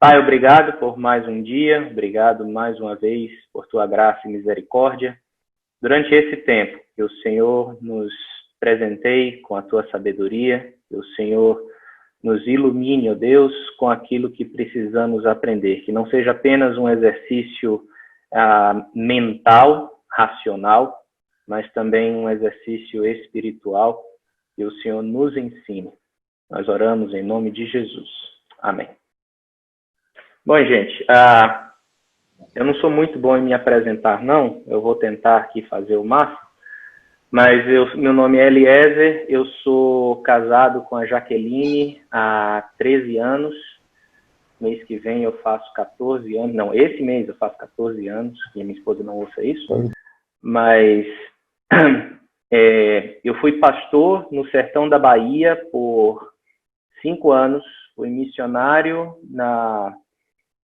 Pai, obrigado por mais um dia, obrigado mais uma vez por tua graça e misericórdia. Durante esse tempo que o Senhor nos presenteie com a tua sabedoria, que o Senhor nos ilumine, ó Deus, com aquilo que precisamos aprender, que não seja apenas um exercício mental, racional, mas também um exercício espiritual, que o Senhor nos ensine. Nós oramos em nome de Jesus. Amém. Bom, gente, eu não sou muito bom em me apresentar, não. Eu vou tentar aqui fazer o máximo. Mas meu nome é Eliezer, eu sou casado com a Jaqueline há 13 anos. Mês que vem eu faço 14 anos. Não, esse mês eu faço 14 anos, e minha esposa não ouça isso. Mas eu fui pastor no sertão da Bahia por 5 anos. Fui missionário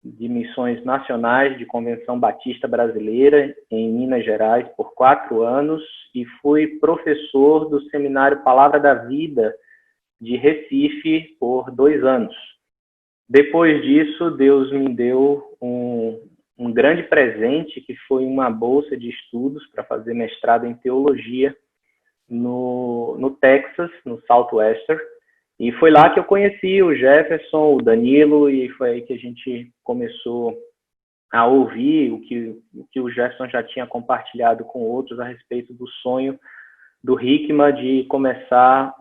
de missões nacionais de Convenção Batista Brasileira em Minas Gerais por 4 anos e fui professor do Seminário Palavra da Vida de Recife por 2 anos. Depois disso, Deus me deu um grande presente, que foi uma bolsa de estudos para fazer mestrado em teologia no Texas, no Southwestern. E foi lá que eu conheci o Jefferson, o Danilo, e foi aí que a gente começou a ouvir o que o Jefferson já tinha compartilhado com outros a respeito do sonho do Hikma de começar,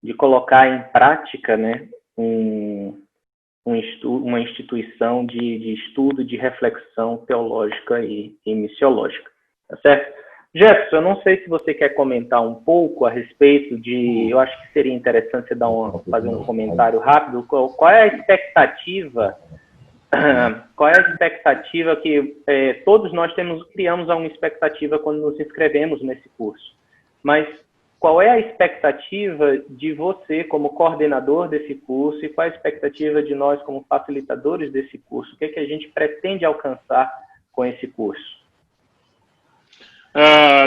de colocar em prática, né, uma instituição de estudo, de reflexão teológica e missiológica. Tá certo? Jefferson, eu não sei se você quer comentar um pouco a respeito eu acho que seria interessante você fazer um comentário rápido. Qual é a expectativa? Qual é a expectativa que todos nós criamos uma expectativa quando nos inscrevemos nesse curso? Mas qual é a expectativa de você como coordenador desse curso e qual é a expectativa de nós como facilitadores desse curso? O que é que a gente pretende alcançar com esse curso?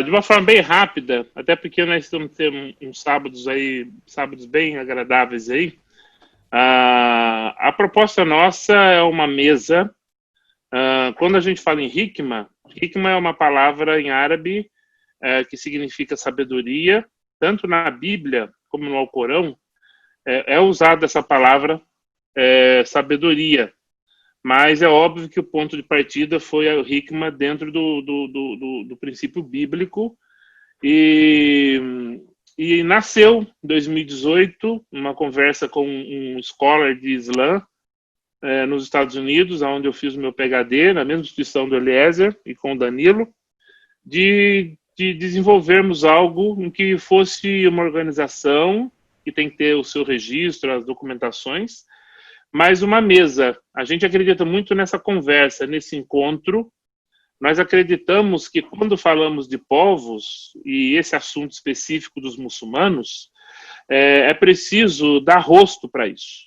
De uma forma bem rápida, até porque nós estamos tendo uns sábados bem agradáveis aí. A proposta nossa é uma mesa. Quando a gente fala em Hikma é uma palavra em árabe que significa sabedoria. Tanto na Bíblia como no Alcorão é usada essa palavra sabedoria. Mas é óbvio que o ponto de partida foi a Hikma dentro do princípio bíblico e nasceu em 2018 uma conversa com um scholar de Islã nos Estados Unidos, onde eu fiz o meu PhD, na mesma instituição do Eliezer e com o Danilo, de desenvolvermos algo em que fosse uma organização que tem que ter o seu registro, as documentações, mas uma mesa. A gente acredita muito nessa conversa, nesse encontro. Nós acreditamos que quando falamos de povos, e esse assunto específico dos muçulmanos, é preciso dar rosto para isso.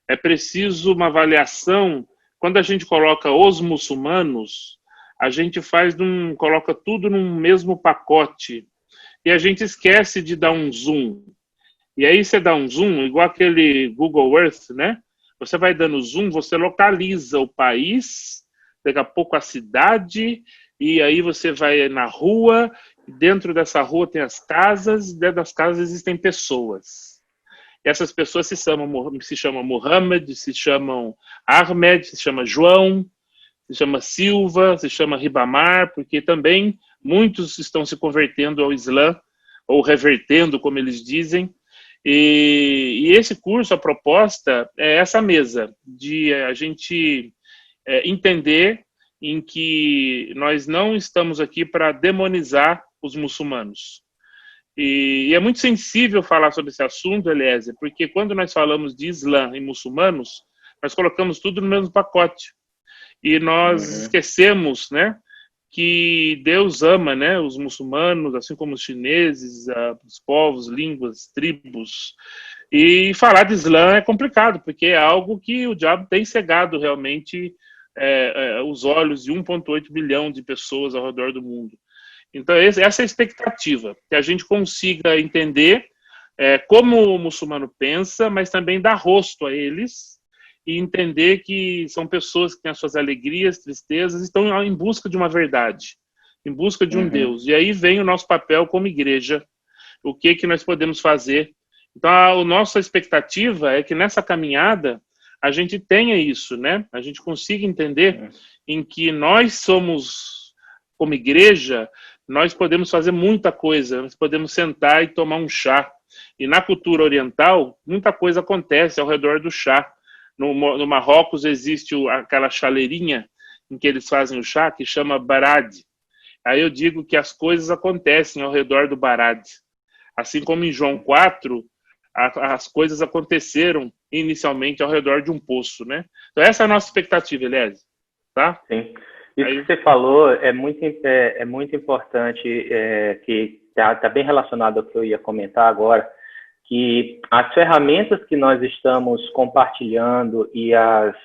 É preciso uma avaliação. Quando a gente coloca os muçulmanos, a gente coloca tudo num mesmo pacote. E a gente esquece de dar um zoom. E aí você dá um zoom, igual aquele Google Earth, né? Você vai dando zoom, você localiza o país, daqui a pouco a cidade, e aí você vai na rua, dentro dessa rua tem as casas, dentro das casas existem pessoas. E essas pessoas se chamam Mohammed, se chamam Ahmed, se chama João, se chama Silva, se chama Ribamar, porque também muitos estão se convertendo ao Islã, ou revertendo, como eles dizem. E esse curso, a proposta é essa mesa, de a gente entender em que nós não estamos aqui para demonizar os muçulmanos. E é muito sensível falar sobre esse assunto, Eliezer, porque quando nós falamos de Islã e muçulmanos, nós colocamos tudo no mesmo pacote. E nós esquecemos, né, que Deus ama, né, os muçulmanos, assim como os chineses, os povos, línguas, tribos. E falar de Islã é complicado, porque é algo que o diabo tem cegado realmente os olhos de 1,8 bilhão de pessoas ao redor do mundo. Então, essa é a expectativa, que a gente consiga entender como o muçulmano pensa, mas também dar rosto a eles e entender que são pessoas que têm as suas alegrias, tristezas, estão em busca de uma verdade, em busca de um Deus. E aí vem o nosso papel como igreja, o que nós podemos fazer. Então, a nossa expectativa é que nessa caminhada a gente tenha isso, né? A gente consiga entender em que nós somos, como igreja, nós podemos fazer muita coisa, nós podemos sentar e tomar um chá. E na cultura oriental, muita coisa acontece ao redor do chá. No Marrocos existe aquela chaleirinha em que eles fazem o chá, que chama barad. Aí eu digo que as coisas acontecem ao redor do barad. Assim como em João 4, as coisas aconteceram inicialmente ao redor de um poço, né? Então essa é a nossa expectativa, Elias. Tá? Sim. Isso que você falou é muito importante, que está bem relacionado ao que eu ia comentar agora, que as ferramentas que nós estamos compartilhando e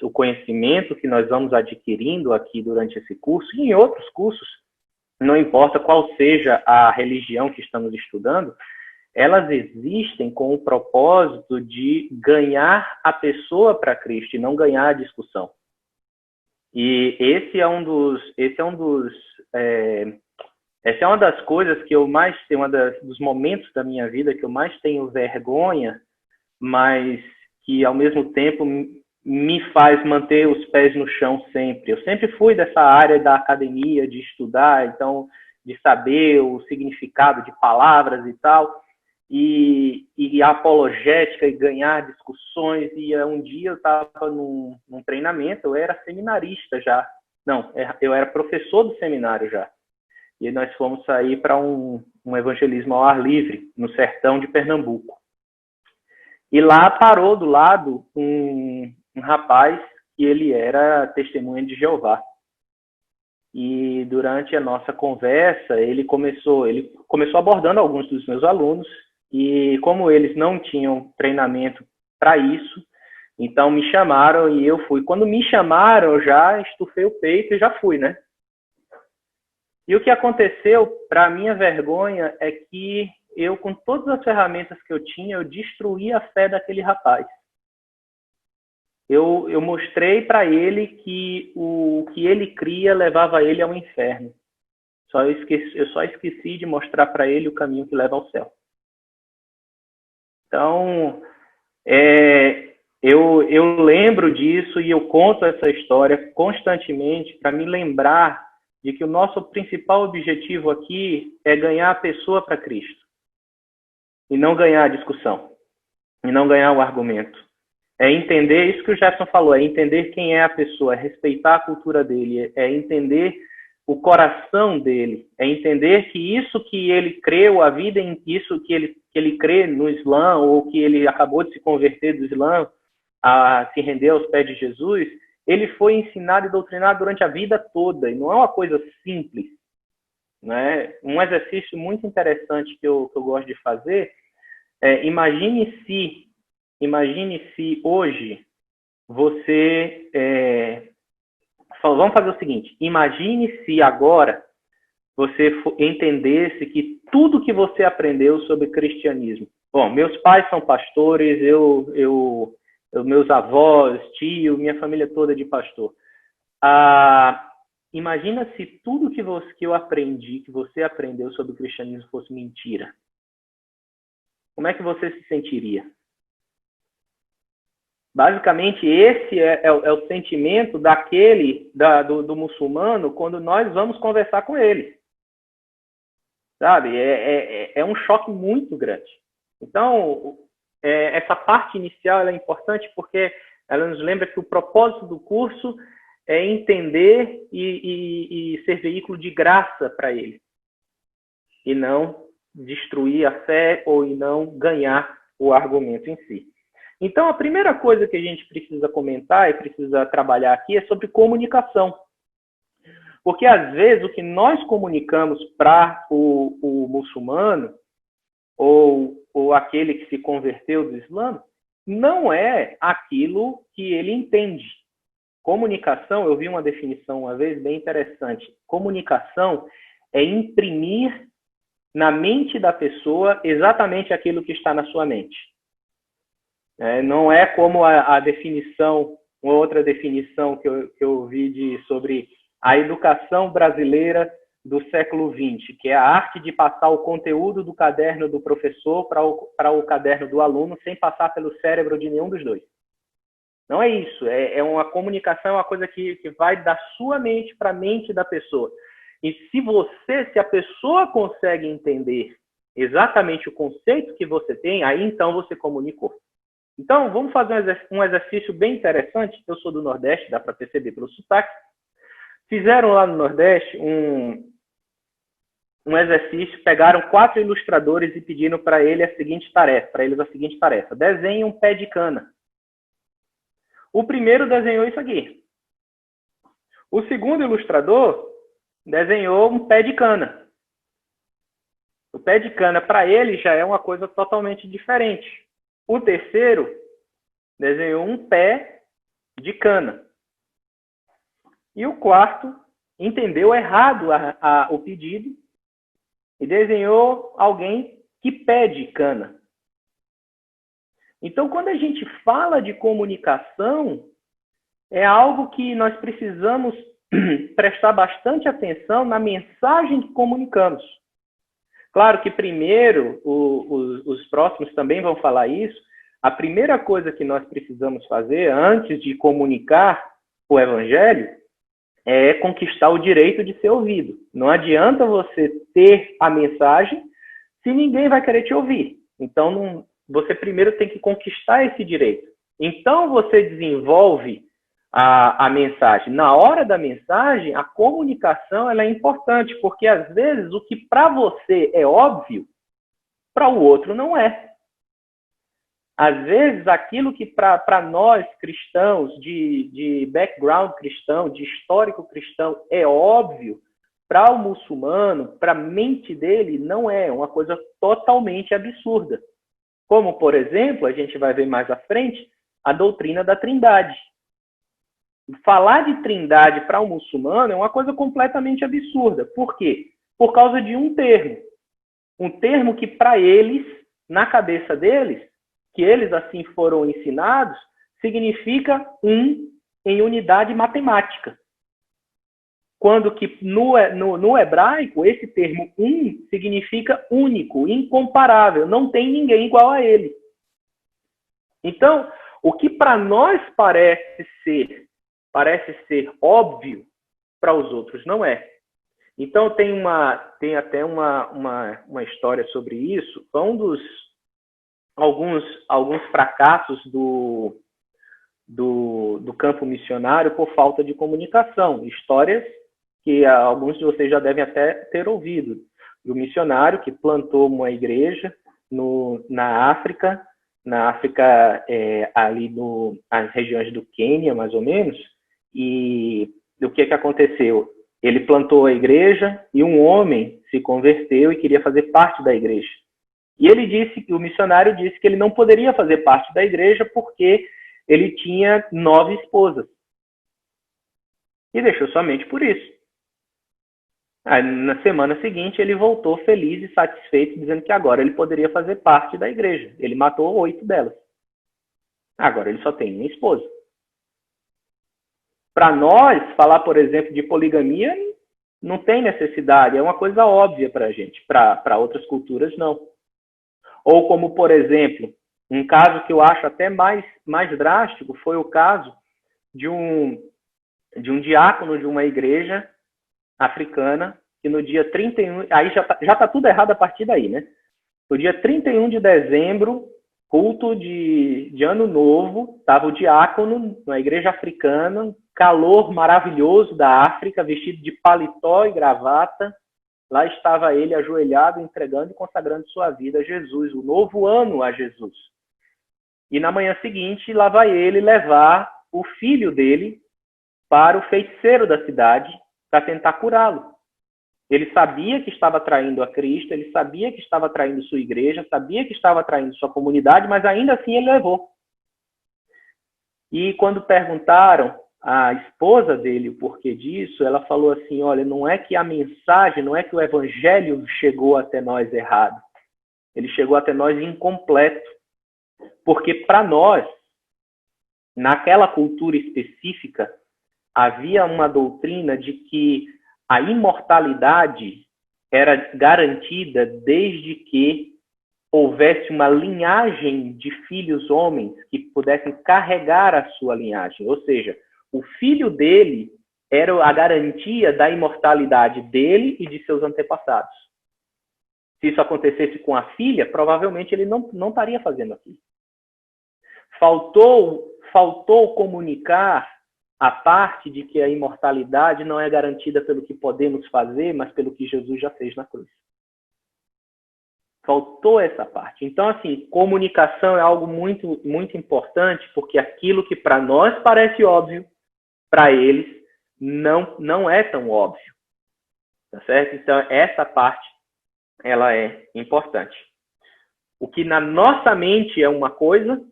o conhecimento que nós vamos adquirindo aqui durante esse curso e em outros cursos, não importa qual seja a religião que estamos estudando, elas existem com o propósito de ganhar a pessoa para Cristo e não ganhar a discussão. E essa é uma das coisas que eu mais tenho, dos momentos da minha vida que eu mais tenho vergonha, mas que ao mesmo tempo me faz manter os pés no chão sempre. Eu sempre fui dessa área da academia, de estudar, então, de saber o significado de palavras e tal, e a apologética e ganhar discussões. E um dia eu estava num treinamento, eu era seminarista já. Não, eu era professor do seminário já. E nós fomos sair para um evangelismo ao ar livre, no sertão de Pernambuco. E lá parou do lado um rapaz que ele era testemunha de Jeová. E durante a nossa conversa, ele começou abordando alguns dos meus alunos, e como eles não tinham treinamento para isso, então me chamaram e eu fui. Quando me chamaram, eu já estufei o peito e já fui, né? E o que aconteceu, para minha vergonha, é que eu, com todas as ferramentas que eu tinha, eu destruí a fé daquele rapaz. Eu mostrei para ele que o que ele cria levava ele ao inferno. Eu só esqueci de mostrar para ele o caminho que leva ao céu. Então, eu lembro disso e eu conto essa história constantemente para me lembrar de que o nosso principal objetivo aqui é ganhar a pessoa para Cristo. E não ganhar a discussão. E não ganhar o argumento. É entender isso que o Jefferson falou, é entender quem é a pessoa, é respeitar a cultura dele, é entender o coração dele, é entender que isso que ele creu, a vida em isso que ele crê no Islã, ou que ele acabou de se converter do Islã, a se render aos pés de Jesus, ele foi ensinado e doutrinado durante a vida toda, e não é uma coisa simples. Né? Um exercício muito interessante que eu gosto de fazer é, imagine se hoje você... vamos fazer o seguinte, imagine se agora você entendesse que tudo que você aprendeu sobre cristianismo... Bom, meus pais são pastores, meus avós, tio, minha família toda é de pastor. Imagina se tudo que eu aprendi, que você aprendeu sobre o cristianismo fosse mentira. Como é que você se sentiria? Basicamente, esse é o sentimento do muçulmano quando nós vamos conversar com ele. Sabe? É um choque muito grande. Então, essa parte inicial ela é importante porque ela nos lembra que o propósito do curso é entender e ser veículo de graça para ele. E não destruir a fé ou e não ganhar o argumento em si. Então, a primeira coisa que a gente precisa comentar e precisa trabalhar aqui é sobre comunicação. Porque, às vezes, o que nós comunicamos para o muçulmano ou aquele que se converteu do Islã não é aquilo que ele entende. Comunicação, eu vi uma definição uma vez bem interessante. Comunicação é imprimir na mente da pessoa exatamente aquilo que está na sua mente. Não é como a definição uma outra definição que eu vi sobre a educação brasileira do século XX, que é a arte de passar o conteúdo do caderno do professor para o caderno do aluno sem passar pelo cérebro de nenhum dos dois. Não é isso, é uma comunicação, é uma coisa que vai da sua mente para a mente da pessoa. E se a pessoa consegue entender exatamente o conceito que você tem, aí então você comunicou. Então, vamos fazer um exercício bem interessante. Eu sou do Nordeste, dá para perceber pelo sotaque. Fizeram lá no Nordeste um exercício, pegaram 4 ilustradores e pediram para eles a seguinte tarefa. Desenhe um pé de cana. O primeiro desenhou isso aqui. O segundo ilustrador desenhou um pé de cana. O pé de cana, para ele, já é uma coisa totalmente diferente. O terceiro desenhou um pé de cana. E o quarto entendeu errado o pedido e desenhou alguém que pede cana. Então, quando a gente fala de comunicação, é algo que nós precisamos prestar bastante atenção na mensagem que comunicamos. Claro que primeiro, os próximos também vão falar isso, a primeira coisa que nós precisamos fazer antes de comunicar o Evangelho é conquistar o direito de ser ouvido. Não adianta você ter a mensagem se ninguém vai querer te ouvir. Então, você primeiro tem que conquistar esse direito. Então, você desenvolve a mensagem. Na hora da mensagem, a comunicação ela é importante, porque às vezes o que para você é óbvio, para o outro não é. Às vezes, aquilo que para nós cristãos, de background cristão, de histórico cristão, é óbvio, para o muçulmano, para a mente dele, não é uma coisa totalmente absurda. Como, por exemplo, a gente vai ver mais à frente, a doutrina da Trindade. Falar de Trindade para o muçulmano é uma coisa completamente absurda. Por quê? Por causa de um termo. Um termo que, para eles, na cabeça deles, que eles assim foram ensinados, significa em unidade matemática. Quando que no hebraico, esse termo significa único, incomparável, não tem ninguém igual a ele. Então, o que para nós parece ser óbvio, para os outros não é. Então, tem até uma história sobre isso. Foi alguns fracassos do campo missionário por falta de comunicação. Histórias que alguns de vocês já devem até ter ouvido. Do missionário que plantou uma igreja na África, ali nas regiões do Quênia, mais ou menos, e o que aconteceu? Ele plantou a igreja e um homem se converteu e queria fazer parte da igreja. E o missionário disse que ele não poderia fazer parte da igreja porque ele tinha 9 esposas. E deixou somente por isso. Aí, na semana seguinte, ele voltou feliz e satisfeito, dizendo que agora ele poderia fazer parte da igreja. Ele matou 8 delas. Agora ele só tem uma esposa. Para nós, falar, por exemplo, de poligamia, não tem necessidade. É uma coisa óbvia para a gente. Para outras culturas, não. Ou como, por exemplo, um caso que eu acho até mais drástico foi o caso de um diácono de uma igreja africana que no dia 31... Aí já está tudo errado a partir daí, né? No dia 31 de dezembro, culto de Ano Novo, estava o diácono na igreja africana, calor maravilhoso da África, vestido de paletó e gravata. Lá estava ele ajoelhado, entregando e consagrando sua vida a Jesus, o novo ano a Jesus. E na manhã seguinte, lá vai ele levar o filho dele para o feiticeiro da cidade para tentar curá-lo. Ele sabia que estava traindo a Cristo, ele sabia que estava traindo sua igreja, sabia que estava traindo sua comunidade, mas ainda assim ele levou. E quando perguntaram à esposa dele o porquê disso, ela falou assim, olha, não é que a mensagem, não é que o evangelho chegou até nós errado. Ele chegou até nós incompleto. Porque para nós, naquela cultura específica, havia uma doutrina de que a imortalidade era garantida desde que houvesse uma linhagem de filhos homens que pudessem carregar a sua linhagem. Ou seja, o filho dele era a garantia da imortalidade dele e de seus antepassados. Se isso acontecesse com a filha, provavelmente ele não estaria fazendo aquilo. Faltou comunicar a parte de que a imortalidade não é garantida pelo que podemos fazer, mas pelo que Jesus já fez na cruz. Faltou essa parte. Então, assim, comunicação é algo muito, muito importante, porque aquilo que para nós parece óbvio, para eles não é tão óbvio. Tá certo? Então, essa parte, ela é importante. O que na nossa mente é uma coisa,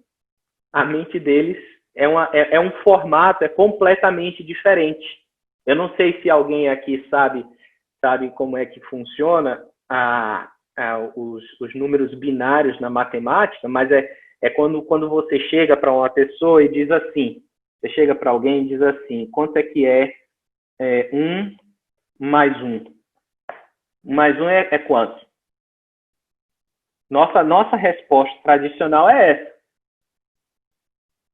a mente deles é um formato, é completamente diferente. Eu não sei se alguém aqui sabe como é que funciona os números binários na matemática, mas é quando você chega para uma pessoa e diz assim, você chega para alguém e diz assim, quanto é que é 1 mais 1? 1 mais 1 é quanto? Nossa resposta tradicional é essa.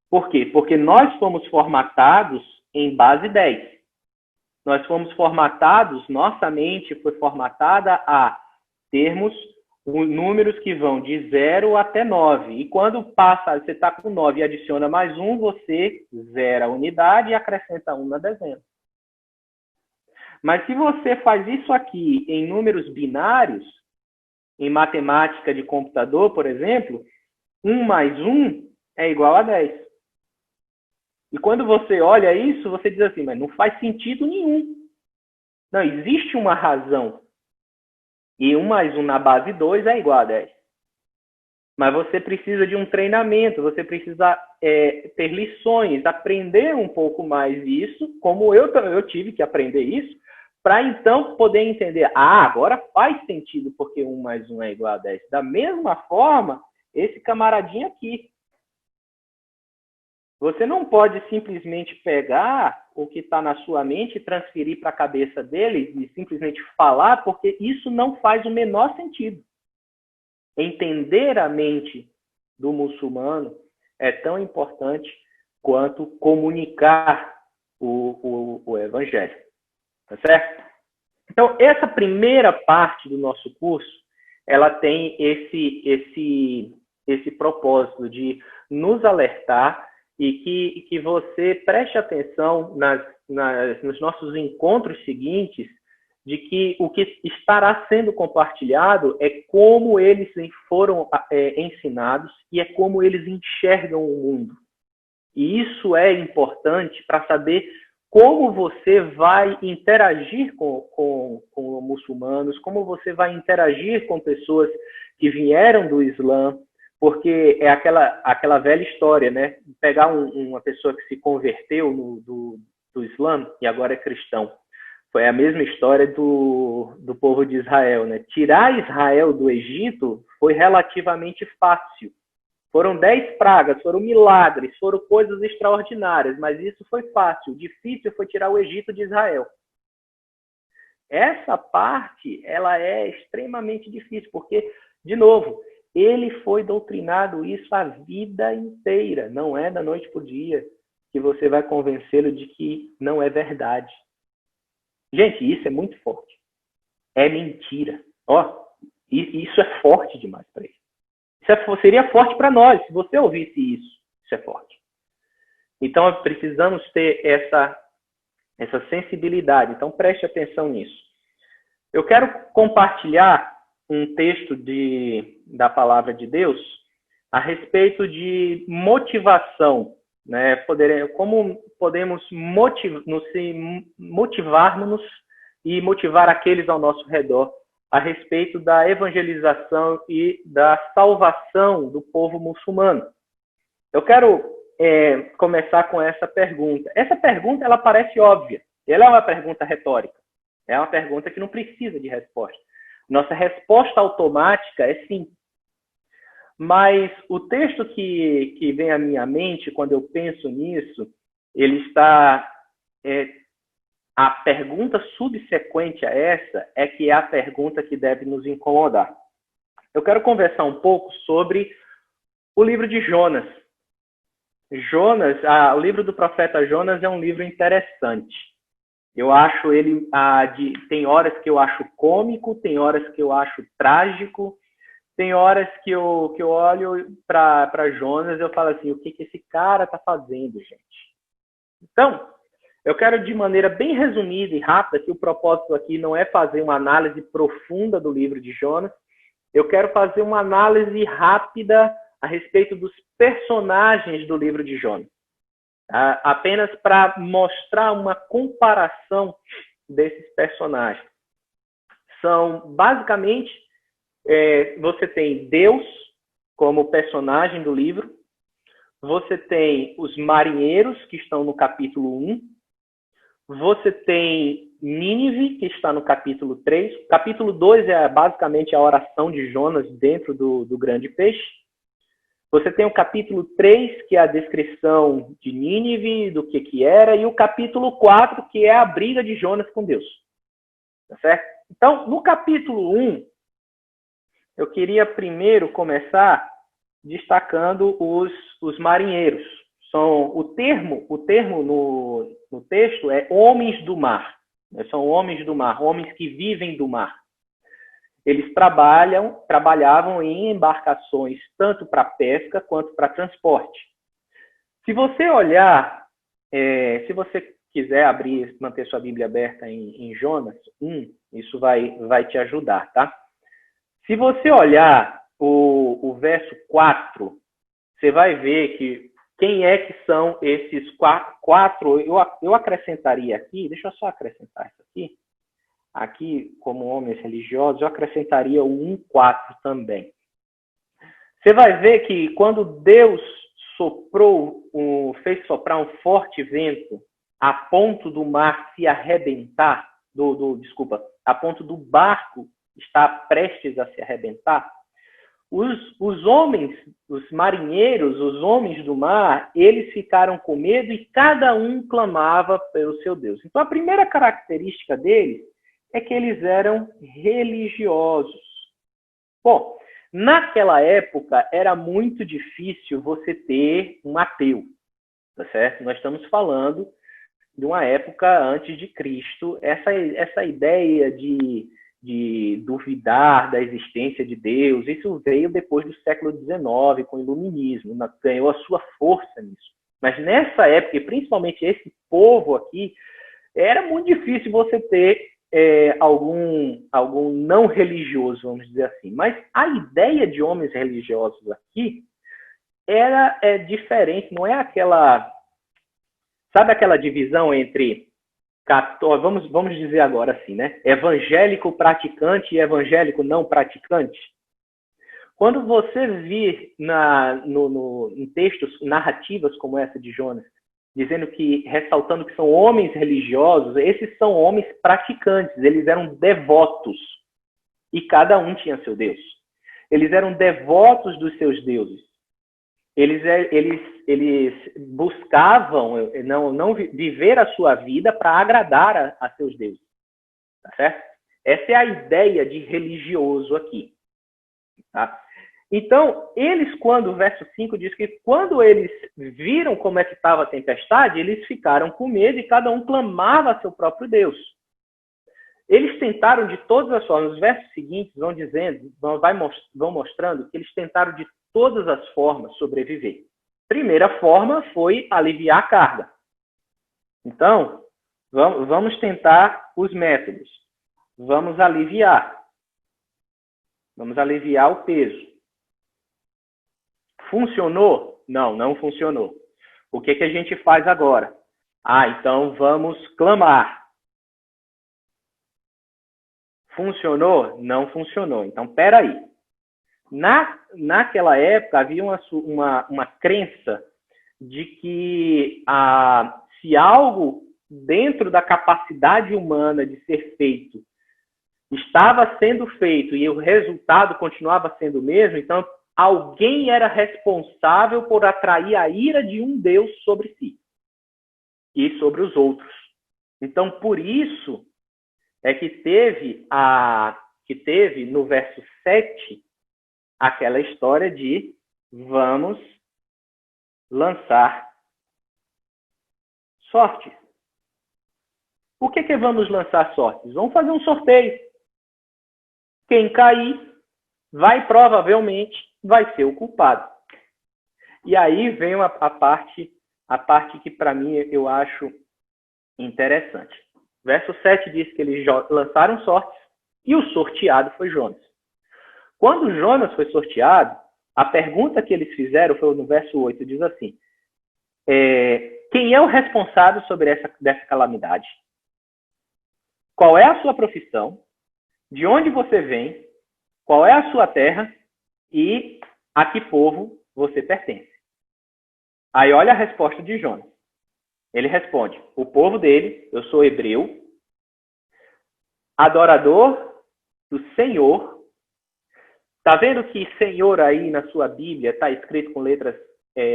Por quê? Porque nós fomos formatados em base 10. Nós fomos formatados, nossa mente foi formatada a termos números que vão de 0 até 9. E quando você está com 9 e adiciona mais 1, você zera a unidade e acrescenta 1 na dezena. Mas se você faz isso aqui em números binários, em matemática de computador, por exemplo, 1 mais 1 é igual a 10. E quando você olha isso, você diz assim, mas não faz sentido nenhum. Não, existe uma razão. E 1 mais 1 na base 2 é igual a 10. Mas você precisa de um treinamento, você precisa ter lições, aprender um pouco mais isso, como eu tive que aprender isso, para então poder entender, agora faz sentido porque 1 mais 1 é igual a 10. Da mesma forma, esse camaradinho aqui. Você não pode simplesmente pegar o que está na sua mente e transferir para a cabeça dele e simplesmente falar, porque isso não faz o menor sentido. Entender a mente do muçulmano é tão importante quanto comunicar o evangelho. Tá certo? Então, essa primeira parte do nosso curso, ela tem esse propósito de nos alertar e que você preste atenção nos nossos encontros seguintes, de que o que estará sendo compartilhado é como eles foram ensinados e é como eles enxergam o mundo. E isso é importante para saber como você vai interagir com muçulmanos, como você vai interagir com pessoas que vieram do Islã, porque é aquela velha história, né? Pegar uma pessoa que se converteu do Islã e agora é cristão. Foi a mesma história do povo de Israel, né? Tirar Israel do Egito foi relativamente fácil. Foram 10 pragas, foram milagres, foram coisas extraordinárias, mas isso foi fácil. O difícil foi tirar o Egito de Israel. Essa parte, ela é extremamente difícil, porque, de novo, ele foi doutrinado isso a vida inteira. Não é da noite para o dia que você vai convencê-lo de que não é verdade. Gente, isso é muito forte. É mentira. Isso é forte demais para ele. Isso seria forte para nós, se você ouvisse isso. Isso é forte. Então, precisamos ter essa sensibilidade. Então, preste atenção nisso. Eu quero compartilhar um texto da Palavra de Deus a respeito de motivação, né? Como podemos motivar-nos e motivar aqueles ao nosso redor a respeito da evangelização e da salvação do povo muçulmano. Eu quero começar com essa pergunta. Essa pergunta, ela parece óbvia. Ela é uma pergunta retórica. É uma pergunta que não precisa de resposta. Nossa resposta automática é sim. Mas o texto que vem à minha mente quando eu penso nisso, ele está... a pergunta subsequente a essa é que é a pergunta que deve nos incomodar. Eu quero conversar um pouco sobre o livro de Jonas. O livro do profeta Jonas é um livro interessante. Eu acho ele... tem horas que eu acho cômico, tem horas que eu acho trágico, tem horas que eu olho para Jonas e eu falo assim, o que esse cara está fazendo, gente? Então, eu quero de maneira bem resumida e rápida, que o propósito aqui não é fazer uma análise profunda do livro de Jonas, eu quero fazer uma análise rápida a respeito dos personagens do livro de Jonas. Apenas para mostrar uma comparação desses personagens. São, basicamente, você tem Deus como personagem do livro, você tem os marinheiros, que estão no capítulo 1, você tem Nínive, que está no capítulo 3, o capítulo 2 é basicamente a oração de Jonas dentro do grande peixe, você tem o capítulo 3, que é a descrição de Nínive, do que era, e o capítulo 4, que é a briga de Jonas com Deus. Tá certo? Então, no capítulo 1, eu queria primeiro começar destacando os marinheiros. O termo no texto é homens do mar. São homens do mar, homens que vivem do mar. Eles trabalhavam em embarcações tanto para pesca quanto para transporte. Se você olhar, se você quiser abrir, manter sua Bíblia aberta em Jonas 1, isso vai te ajudar, tá? Se você olhar o verso 4, você vai ver que quem é que são esses quatro, eu acrescentaria aqui, deixa eu só acrescentar isso aqui. Aqui, como homens religiosos, eu acrescentaria o 1,4 também. Você vai ver que quando Deus fez soprar um forte vento a ponto do mar se arrebentar, a ponto do barco estar prestes a se arrebentar, os homens, os marinheiros, os homens do mar, eles ficaram com medo e cada um clamava pelo seu Deus. Então, a primeira característica deles é que eles eram religiosos. Bom, naquela época era muito difícil você ter um ateu, tá certo? Nós estamos falando de uma época antes de Cristo. Essa ideia de duvidar da existência de Deus, isso veio depois do século XIX, com o Iluminismo, ganhou a sua força nisso. Mas nessa época, e principalmente esse povo aqui, era muito difícil você ter algum não religioso, vamos dizer assim. Mas a ideia de homens religiosos aqui é diferente, não é aquela... Sabe aquela divisão entre... Vamos dizer agora assim, né? Evangélico praticante e evangélico não praticante. Quando você vir em textos, narrativas como essa de Jonas, ressaltando que são homens religiosos, esses são homens praticantes, eles eram devotos. E cada um tinha seu Deus. Eles eram devotos dos seus deuses. Eles buscavam não viver a sua vida para agradar a seus deuses. Tá certo? Essa é a ideia de religioso aqui. Tá? Então, o verso 5 diz que quando eles viram como é que estava a tempestade, eles ficaram com medo e cada um clamava a seu próprio Deus. Eles tentaram de todas as formas. Os versos seguintes vão mostrando que eles tentaram de todas as formas sobreviver. Primeira forma foi aliviar a carga. Então, vamos tentar os métodos. Vamos aliviar o peso. Funcionou? Não funcionou. O que a gente faz agora? Então vamos clamar. Funcionou? Não funcionou. Então, peraí. Naquela época, havia uma crença de que se algo dentro da capacidade humana de ser feito estava sendo feito e o resultado continuava sendo o mesmo, então alguém era responsável por atrair a ira de um Deus sobre si e sobre os outros. Então, por isso é que teve no verso 7 aquela história de vamos lançar sortes. Por que vamos lançar sortes? Vamos fazer um sorteio. Quem cair provavelmente vai ser o culpado. E aí vem a parte que para mim eu acho interessante. Verso 7 diz que eles lançaram sortes e o sorteado foi Jonas. Quando Jonas foi sorteado, a pergunta que eles fizeram foi no verso 8, diz assim, quem é o responsável sobre dessa calamidade? Qual é a sua profissão? De onde você vem? Qual é a sua terra? E a que povo você pertence? Aí olha a resposta de Jonas. Ele responde, o povo dele, eu sou hebreu, adorador do Senhor. Está vendo que Senhor aí na sua Bíblia está escrito com letras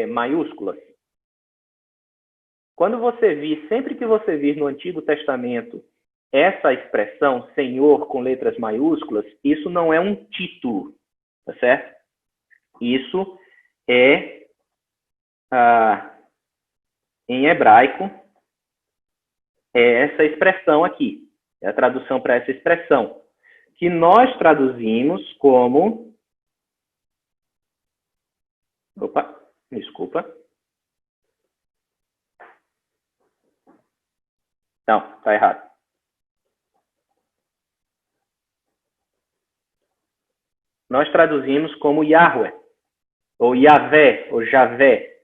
maiúsculas? Sempre que você vir no Antigo Testamento essa expressão, Senhor, com letras maiúsculas, isso não é um título, tá certo? Isso é, em hebraico, é essa expressão aqui. É a tradução para essa expressão, que nós traduzimos como... Opa, desculpa. Não, está errado. Nós traduzimos como Yahweh, ou Yahvé, ou Javé.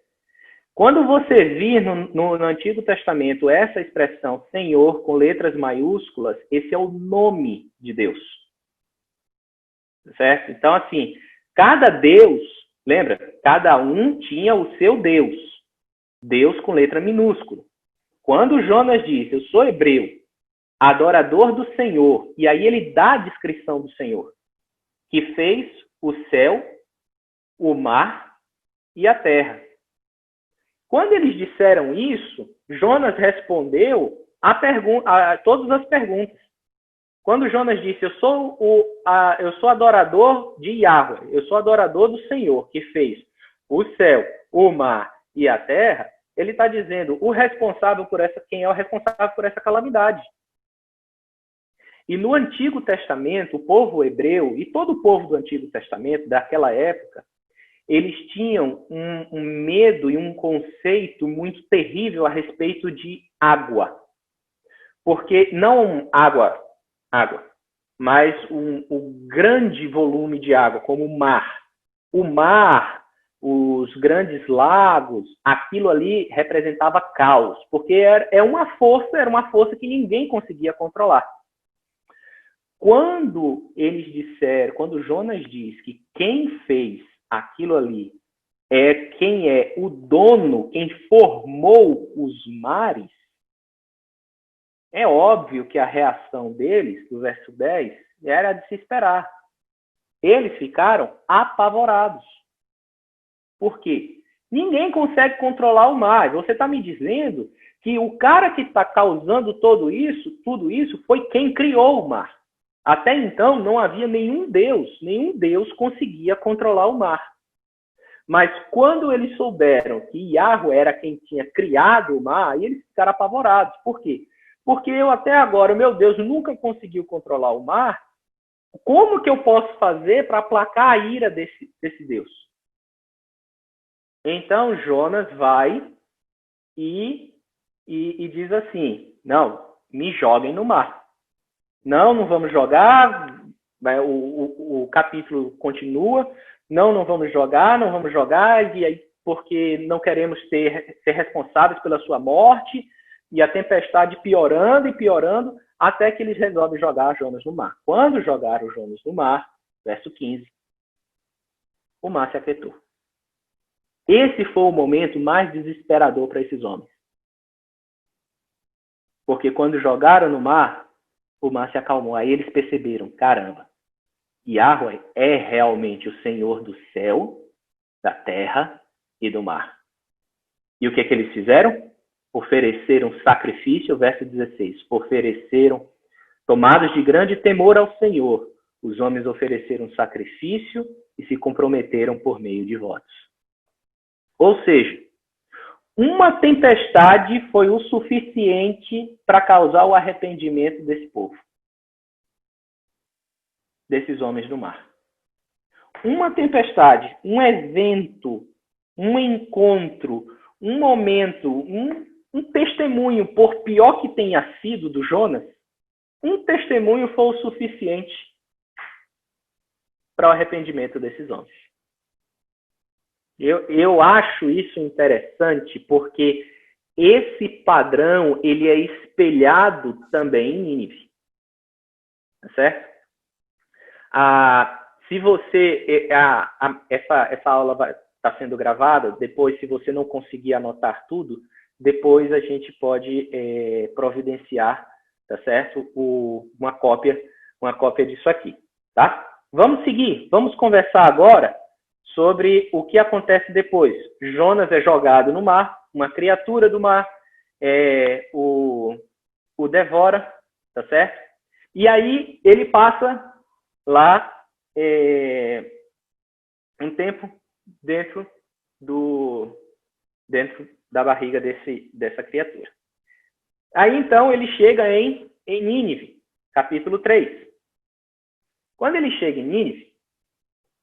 Quando você vir no Antigo Testamento essa expressão Senhor com letras maiúsculas, esse é o nome de Deus. Certo? Então, assim, cada Deus, lembra? Cada um tinha o seu Deus. Deus com letra minúscula. Quando Jonas diz, eu sou hebreu, adorador do Senhor, e aí ele dá a descrição do Senhor, que fez o céu, o mar e a terra. Quando eles disseram isso, Jonas respondeu a todas as perguntas. Quando Jonas disse, eu sou adorador de Yahweh, eu sou adorador do Senhor, que fez o céu, o mar e a terra, ele está dizendo quem é o responsável por essa calamidade. E no Antigo Testamento, o povo hebreu e todo o povo do Antigo Testamento, daquela época, eles tinham um medo e um conceito muito terrível a respeito de água. Porque não água, mas um grande volume de água, como o mar. O mar, os grandes lagos, aquilo ali representava caos, porque era uma força que ninguém conseguia controlar. Quando Jonas diz que quem fez aquilo ali quem é o dono, quem formou os mares, é óbvio que a reação deles, do verso 10, era de se esperar. Eles ficaram apavorados. Por quê? Ninguém consegue controlar o mar. Você está me dizendo que o cara que está causando tudo isso foi quem criou o mar. Até então não havia nenhum Deus conseguia controlar o mar. Mas quando eles souberam que Yahweh era quem tinha criado o mar, eles ficaram apavorados. Por quê? Porque eu até agora, meu Deus, nunca conseguiu controlar o mar. Como que eu posso fazer para aplacar a ira desse Deus? Então Jonas vai e diz assim, não, me joguem no mar. Não vamos jogar, o capítulo continua, não vamos jogar, e aí, porque não queremos ser responsáveis pela sua morte, e a tempestade piorando e piorando, até que eles resolvem jogar Jonas no mar. Quando jogaram Jonas no mar, verso 15, o mar se aquietou. Esse foi o momento mais desesperador para esses homens. Porque quando jogaram no mar, o mar se acalmou. Aí eles perceberam, caramba, Yahweh é realmente o Senhor do céu, da terra e do mar. E o que eles fizeram? Ofereceram sacrifício, verso 16. Ofereceram, tomados de grande temor ao Senhor, os homens ofereceram sacrifício e se comprometeram por meio de votos. Ou seja, uma tempestade foi o suficiente para causar o arrependimento desse povo, desses homens do mar. Uma tempestade, um evento, um encontro, um momento, um testemunho, por pior que tenha sido do Jonas, um testemunho foi o suficiente para o arrependimento desses homens. Eu acho isso interessante porque esse padrão ele é espelhado também em Nínive. Tá certo? Se você... essa aula está sendo gravada, depois, se você não conseguir anotar tudo, depois a gente pode providenciar, tá certo? Uma cópia disso aqui, tá? Vamos seguir, vamos conversar agora sobre o que acontece depois. Jonas é jogado no mar, uma criatura do mar o devora, tá certo? E aí ele passa lá um tempo dentro da barriga dessa criatura. Aí então ele chega em Nínive, capítulo 3. Quando ele chega em Nínive,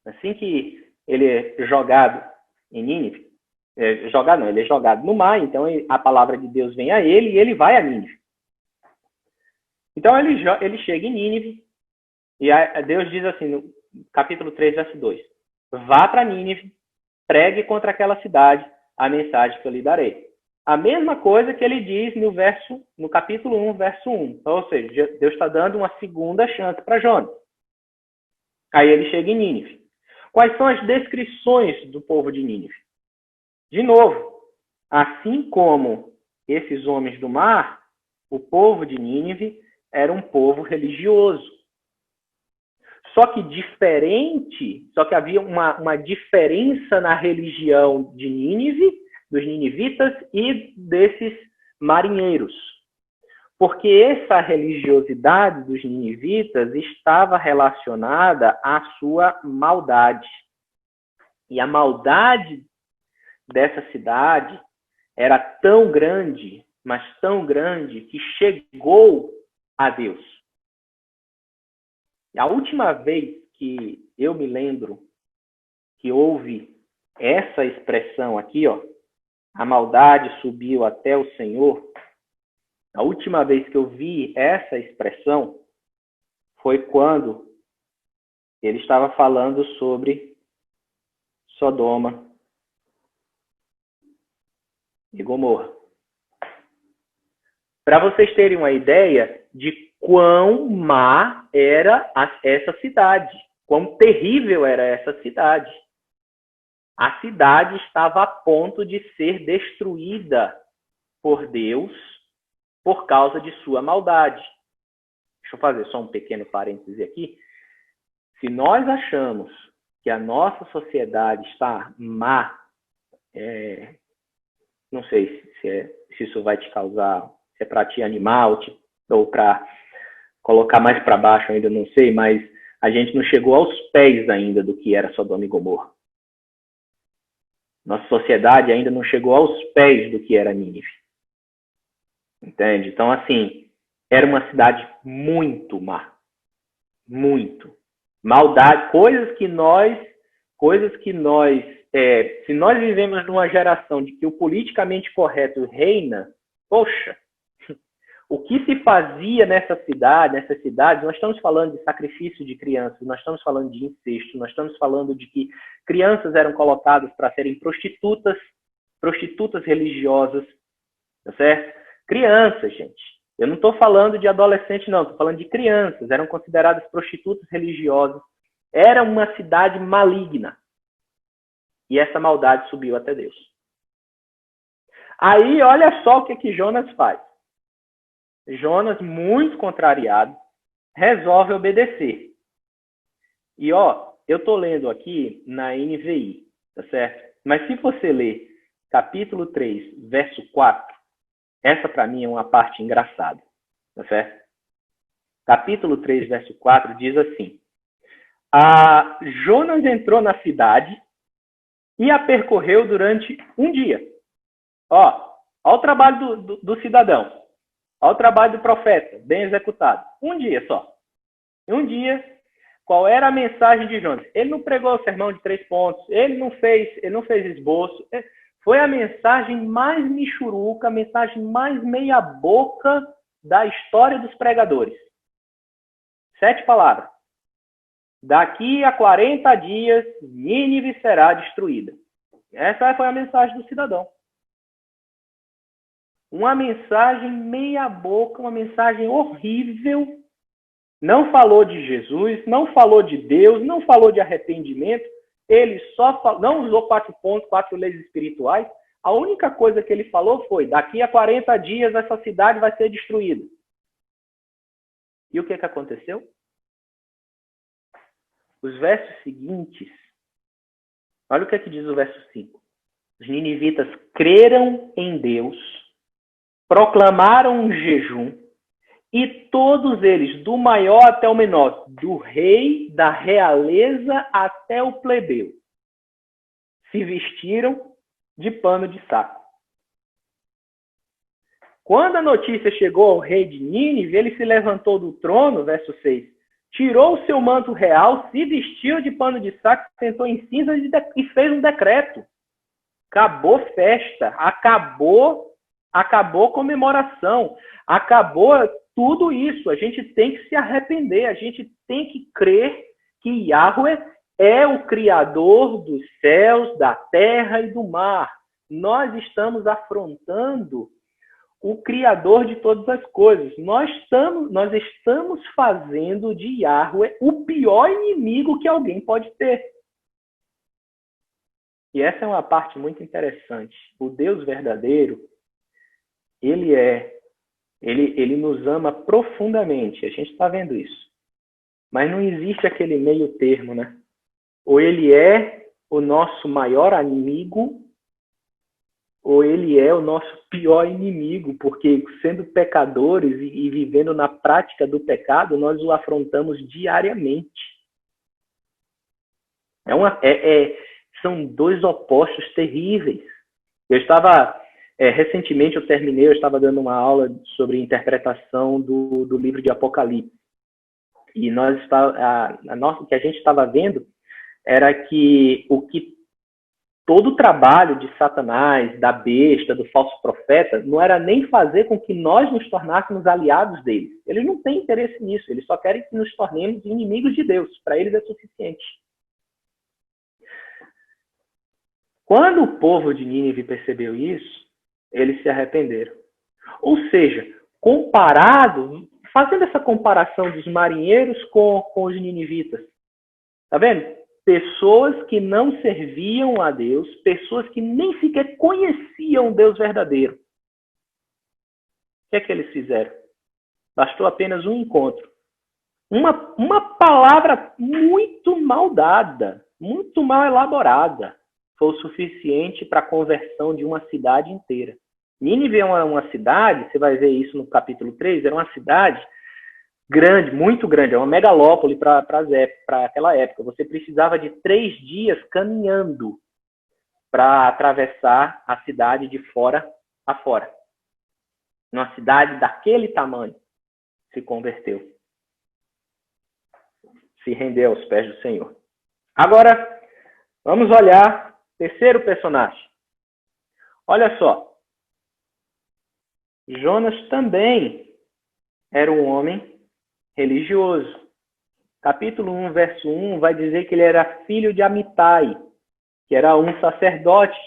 assim que ele é jogado em Nínive, ele é jogado no mar, então a palavra de Deus vem a ele e ele vai a Nínive. Então ele chega em Nínive e Deus diz assim, no capítulo 3, verso 2, vá para Nínive, pregue contra aquela cidade a mensagem que eu lhe darei. A mesma coisa que ele diz no capítulo 1, verso 1. Então, ou seja, Deus está dando uma segunda chance para Jonas. Aí ele chega em Nínive. Quais são as descrições do povo de Nínive? De novo, assim como esses homens do mar, o povo de Nínive era um povo religioso. Só que havia uma diferença na religião de Nínive, dos ninivitas e desses marinheiros. Porque essa religiosidade dos ninivitas estava relacionada à sua maldade. E a maldade dessa cidade era tão grande, mas tão grande, que chegou a Deus. A última vez que eu me lembro que houve essa expressão aqui, ó, a maldade subiu até o Senhor, a última vez que eu vi essa expressão foi quando ele estava falando sobre Sodoma e Gomorra. Para vocês terem uma ideia de quão má era essa cidade, quão terrível era essa cidade. A cidade estava a ponto de ser destruída por Deus por causa de sua maldade. Deixa eu fazer só um pequeno parêntese aqui. Se nós achamos que a nossa sociedade está má, não sei se isso vai te causar, se é para te animar ou para colocar mais para baixo, ainda não sei, mas a gente não chegou aos pés ainda do que era Sodoma e Gomorra. Nossa sociedade ainda não chegou aos pés do que era Nínive. Entende? Então, assim, era uma cidade muito má. Muito. Maldade, coisas que nós, se nós vivemos numa geração de que o politicamente correto reina, poxa, o que se fazia nessas cidades, nós estamos falando de sacrifício de crianças, nós estamos falando de incesto, nós estamos falando de que crianças eram colocadas para serem prostitutas religiosas, tá certo? Crianças, gente. Eu não estou falando de adolescentes, não, estou falando de crianças, eram consideradas prostitutas religiosas. Era uma cidade maligna. E essa maldade subiu até Deus. Aí, olha só o que Jonas faz. Jonas, muito contrariado, resolve obedecer. E, ó, eu estou lendo aqui na NVI, tá certo? Mas se você ler capítulo 3, verso 4, essa para mim é uma parte engraçada, tá certo? Capítulo 3, verso 4 diz assim: Jonas entrou na cidade e a percorreu durante um dia. Ó o trabalho do cidadão. Ó o trabalho do profeta, bem executado. Um dia só. Um dia, qual era a mensagem de Jonas? Ele não pregou o sermão de 3 pontos, ele não fez esboço. Foi a mensagem mais michuruca, a mensagem mais meia boca da história dos pregadores. 7 palavras. Daqui a 40 dias, Nínive será destruída. Essa foi a mensagem do cidadão. Uma mensagem meia boca, uma mensagem horrível. Não falou de Jesus, não falou de Deus, não falou de arrependimento. Ele não usou 4 pontos, 4 leis espirituais. A única coisa que ele falou foi: daqui a 40 dias essa cidade vai ser destruída. E o que aconteceu? Os versos seguintes, olha o que diz o verso 5. Os ninivitas creram em Deus, proclamaram um jejum, e todos eles, do maior até o menor, do rei, da realeza até o plebeu, se vestiram de pano de saco. Quando a notícia chegou ao rei de Nínive, ele se levantou do trono, verso 6, tirou o seu manto real, se vestiu de pano de saco, sentou em cinzas e fez um decreto. Acabou festa, acabou comemoração, acabou tudo isso. A gente tem que se arrepender, a gente tem que crer que Yahweh é o Criador dos céus, da terra e do mar. Nós estamos afrontando o Criador de todas as coisas. Nós estamos fazendo de Yahweh o pior inimigo que alguém pode ter. E essa é uma parte muito interessante. O Deus verdadeiro, ele nos ama profundamente. A gente está vendo isso. Mas não existe aquele meio termo, né? Ou ele é o nosso maior amigo, ou ele é o nosso pior inimigo, porque sendo pecadores e vivendo na prática do pecado, nós o afrontamos diariamente. São 2 opostos terríveis. Recentemente eu estava dando uma aula sobre interpretação do livro de Apocalipse. E o que a gente estava vendo era que todo o trabalho de Satanás, da besta, do falso profeta, não era nem fazer com que nós nos tornássemos aliados deles. Eles não têm interesse nisso, eles só querem que nos tornemos inimigos de Deus. Para eles é suficiente. Quando o povo de Nínive percebeu isso, eles se arrependeram. Ou seja, fazendo essa comparação dos marinheiros com os ninivitas, tá vendo? Pessoas que não serviam a Deus, pessoas que nem sequer conheciam o Deus verdadeiro. O que é que eles fizeram? Bastou apenas um encontro. Uma palavra muito mal dada, muito mal elaborada, foi o suficiente para a conversão de uma cidade inteira. Nínive é uma cidade, você vai ver isso no capítulo 3, era uma cidade grande, muito grande, é uma megalópole para aquela época. Você precisava de 3 dias caminhando para atravessar a cidade de fora a fora. Uma cidade daquele tamanho se converteu. Se rendeu aos pés do Senhor. Agora, vamos olhar o terceiro personagem. Olha só. Jonas também era um homem religioso. Capítulo 1, verso 1, vai dizer que ele era filho de Amitai, que era um sacerdote.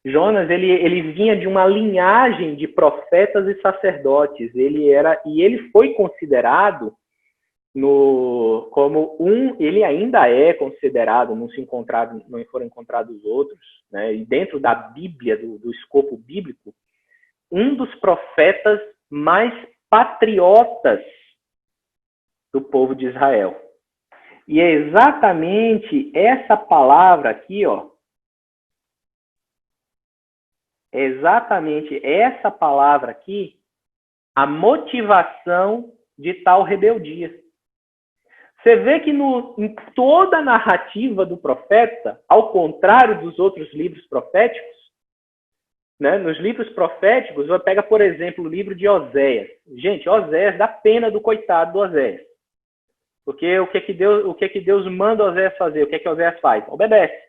Jonas, ele vinha de uma linhagem de profetas e sacerdotes. Ele foi considerado ele ainda é considerado, não foram encontrados outros, né? E dentro da Bíblia, do escopo bíblico, um dos profetas mais patriotas do povo de Israel. E é exatamente essa palavra aqui, ó. É exatamente essa palavra aqui a motivação de tal rebeldia. Você vê que em toda a narrativa do profeta, ao contrário dos outros livros proféticos, né, nos livros proféticos, pega, por exemplo, o livro de Oséias. Gente, Oséias dá pena do coitado do Oséias. Porque o que que Deus manda Oséias fazer? O que que Oséias faz? Obedece.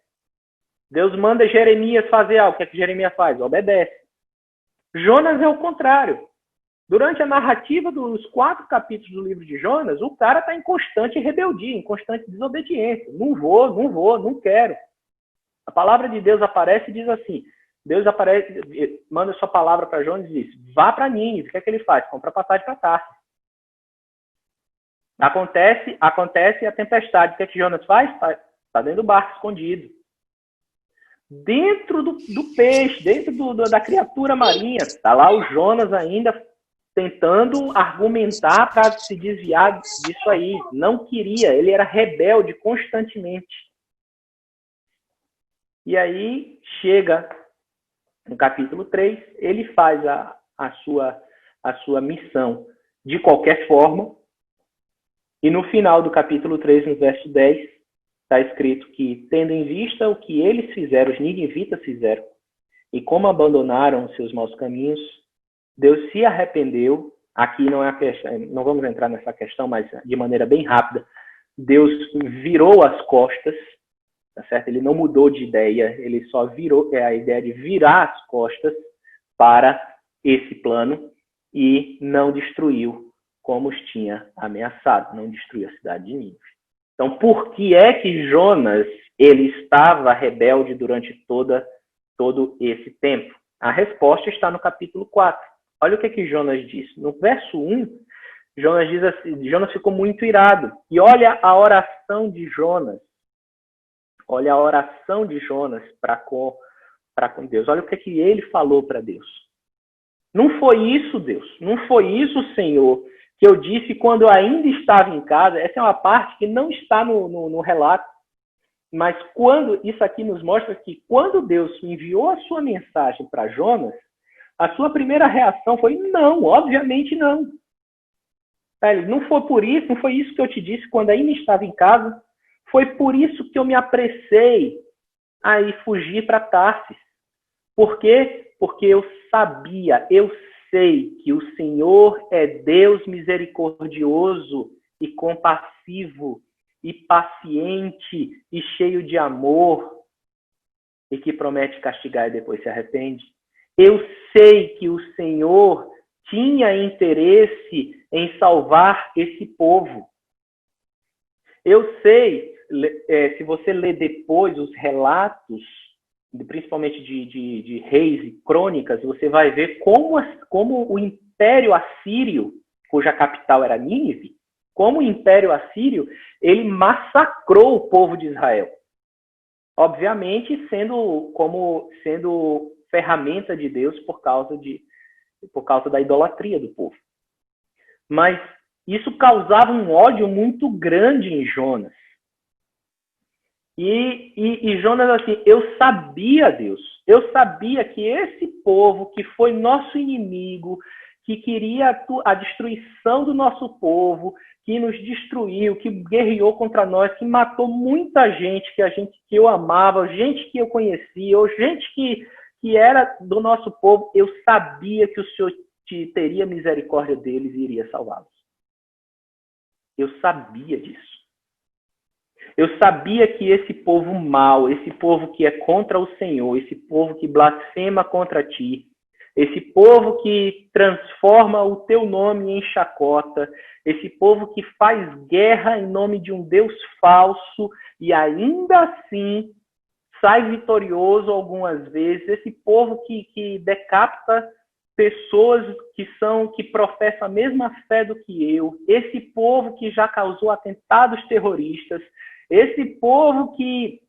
Deus manda Jeremias fazer algo. O que que Jeremias faz? Obedece. Jonas é o contrário. Durante a narrativa dos 4 capítulos do livro de Jonas, o cara está em constante rebeldia, em constante desobediência. Não vou, não quero. A palavra de Deus aparece e diz assim, Deus aparece, manda sua palavra para Jonas e diz, vá para Nínive. O que é que ele faz? Compra passagem para Tarsis. Acontece a tempestade. O que é que Jonas faz? Está dentro do barco escondido. Dentro do peixe, dentro da criatura marinha. Está lá o Jonas ainda tentando argumentar para se desviar disso aí. Não queria, ele era rebelde constantemente. E aí chega no capítulo 3, ele faz a sua missão de qualquer forma. E no final do capítulo 3, no verso 10, está escrito que, tendo em vista o que eles fizeram, os ninivitas fizeram, e como abandonaram os seus maus caminhos, Deus se arrependeu. Aqui não é a questão, não vamos entrar nessa questão, mas de maneira bem rápida, Deus virou as costas, tá certo? Ele não mudou de ideia, ele só virou, a ideia de virar as costas para esse plano e não destruiu como os tinha ameaçado, não destruiu a cidade de Nínive. Então, por que é que Jonas ele estava rebelde durante todo esse tempo? A resposta está no capítulo 4. Olha o que Jonas diz. No verso 1, Jonas diz assim, Jonas ficou muito irado. E olha a oração de Jonas. Olha a oração de Jonas para com Deus. Olha o que ele falou para Deus. Não foi isso, Deus. Não foi isso, Senhor, que eu disse quando eu ainda estava em casa. Essa é uma parte que não está no relato. Mas isso aqui nos mostra que quando Deus enviou a sua mensagem para Jonas, a sua primeira reação foi não, obviamente não. Não foi isso que eu te disse quando ainda estava em casa. Foi por isso que eu me apressei a ir fugir para Tarsis. Por quê? Porque eu sei que o Senhor é Deus misericordioso e compassivo e paciente e cheio de amor e que promete castigar e depois se arrepende. Eu sei que o Senhor tinha interesse em salvar esse povo. Eu sei, se você ler depois os relatos, principalmente de reis e crônicas, você vai ver como o Império Assírio, cuja capital era Nínive, como o Império Assírio, ele massacrou o povo de Israel. Obviamente, sendo ferramenta de Deus por causa da idolatria do povo. Mas isso causava um ódio muito grande em Jonas. E Jonas, assim, eu sabia, Deus, eu sabia que esse povo que foi nosso inimigo, que queria a destruição do nosso povo, que nos destruiu, que guerreou contra nós, que matou muita gente que eu amava, gente que eu conhecia, ou gente que era do nosso povo, eu sabia que o Senhor teria misericórdia deles e iria salvá-los. Eu sabia disso. Eu sabia que esse povo mau, esse povo que é contra o Senhor, esse povo que blasfema contra ti, esse povo que transforma o teu nome em chacota, esse povo que faz guerra em nome de um Deus falso e ainda assim sai vitorioso algumas vezes, esse povo que decapita pessoas que professam a mesma fé do que eu, esse povo que já causou atentados terroristas, esse povo que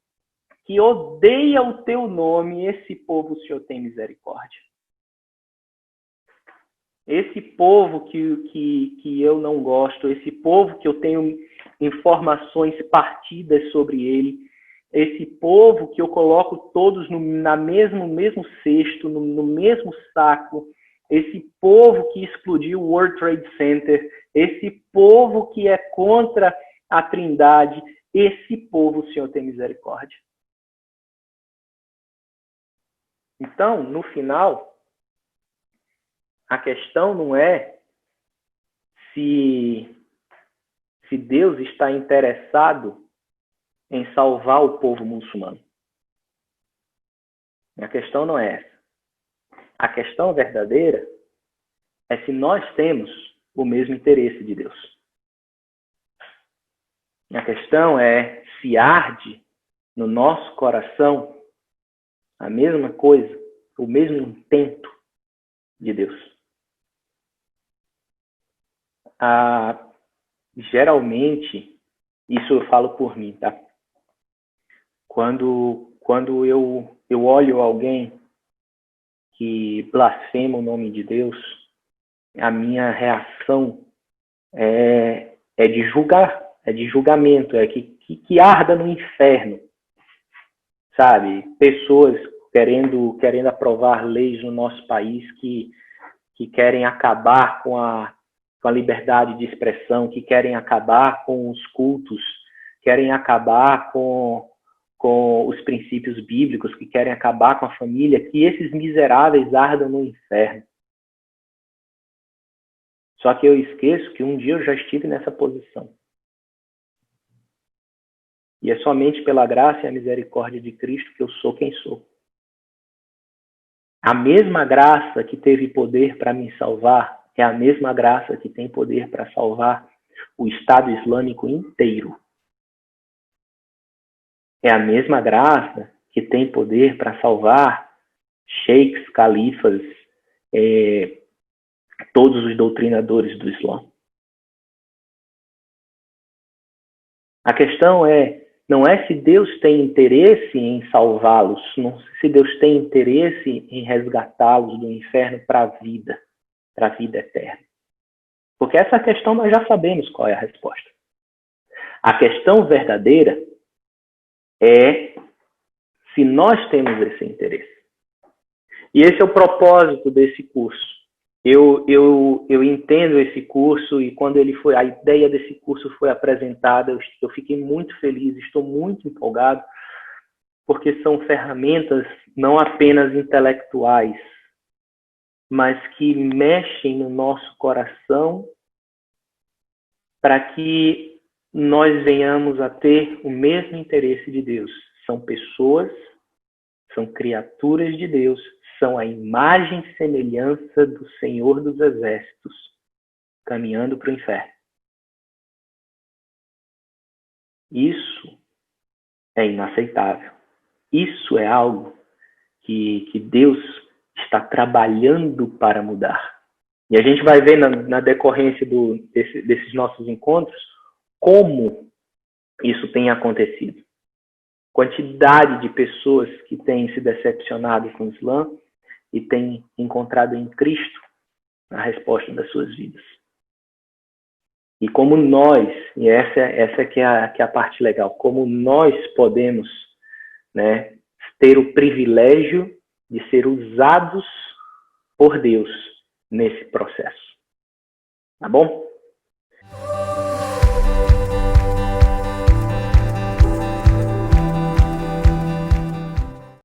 odeia o teu nome, esse povo o Senhor tem misericórdia. Esse povo que eu não gosto, esse povo que eu tenho informações partidas sobre ele, esse povo que eu coloco todos no mesmo cesto, no mesmo saco, esse povo que explodiu o World Trade Center, esse povo que é contra a Trindade, esse povo o Senhor tem misericórdia. Então, no final, a questão não é se Deus está interessado em salvar o povo muçulmano. A questão não é essa. A questão verdadeira é se nós temos o mesmo interesse de Deus. A questão é se arde no nosso coração a mesma coisa, o mesmo intento de Deus. Geralmente, isso eu falo por mim, tá? Quando eu olho alguém que blasfema o nome de Deus, a minha reação é de julgar, é de julgamento, é que arda no inferno, sabe? Pessoas querendo aprovar leis no nosso país que querem acabar com a liberdade de expressão, que querem acabar com os cultos, querem acabar com os princípios bíblicos, que querem acabar com a família, que esses miseráveis ardam no inferno. Só que eu esqueço que um dia eu já estive nessa posição. E é somente pela graça e a misericórdia de Cristo que eu sou quem sou. A mesma graça que teve poder para me salvar é a mesma graça que tem poder para salvar o Estado Islâmico inteiro. É a mesma graça que tem poder para salvar sheiks, califas, todos os doutrinadores do Islã. A questão não é se Deus tem interesse em salvá-los, se Deus tem interesse em resgatá-los do inferno para a vida eterna. Porque essa questão nós já sabemos qual é a resposta. A questão verdadeira é se nós temos esse interesse. E esse é o propósito desse curso. Eu entendo esse curso e quando a ideia desse curso foi apresentada, eu fiquei muito feliz, estou muito empolgado, porque são ferramentas não apenas intelectuais, mas que mexem no nosso coração para que nós venhamos a ter o mesmo interesse de Deus. São pessoas, são criaturas de Deus, são a imagem e semelhança do Senhor dos Exércitos, caminhando para o inferno. Isso é inaceitável. Isso é algo que Deus está trabalhando para mudar. E a gente vai ver na decorrência desses nossos encontros como isso tem acontecido. Quantidade de pessoas que têm se decepcionado com o Islã e têm encontrado em Cristo a resposta das suas vidas. E como nós, e essa que é a parte legal, como nós podemos, né, ter o privilégio de ser usados por Deus nesse processo. Tá bom?